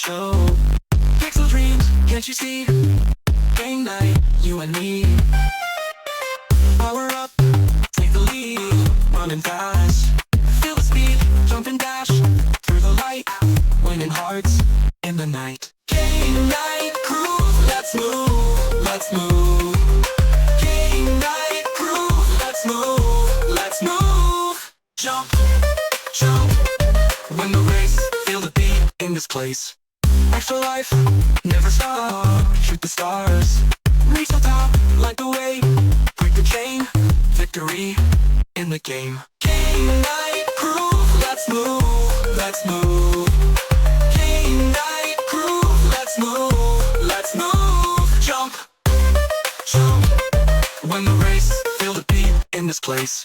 show. Pixel dreams, can't you see? Game night, you and me. Power up, take the lead, running fast. Feel the speed, jump and dash through the light, winning hearts in the night. Game night crew, let's move, let's move. Game night crew, let's move, let's move. Jump, jump, win the race, feel the beat in this place. Extra life, never stop, shoot the stars. Reach the top, like the wave, break the chain. Victory in the game. Game night crew, let's move, let's move. Game night crew, let's move, let's move. Jump, jump, win the race, feel the beat in this place.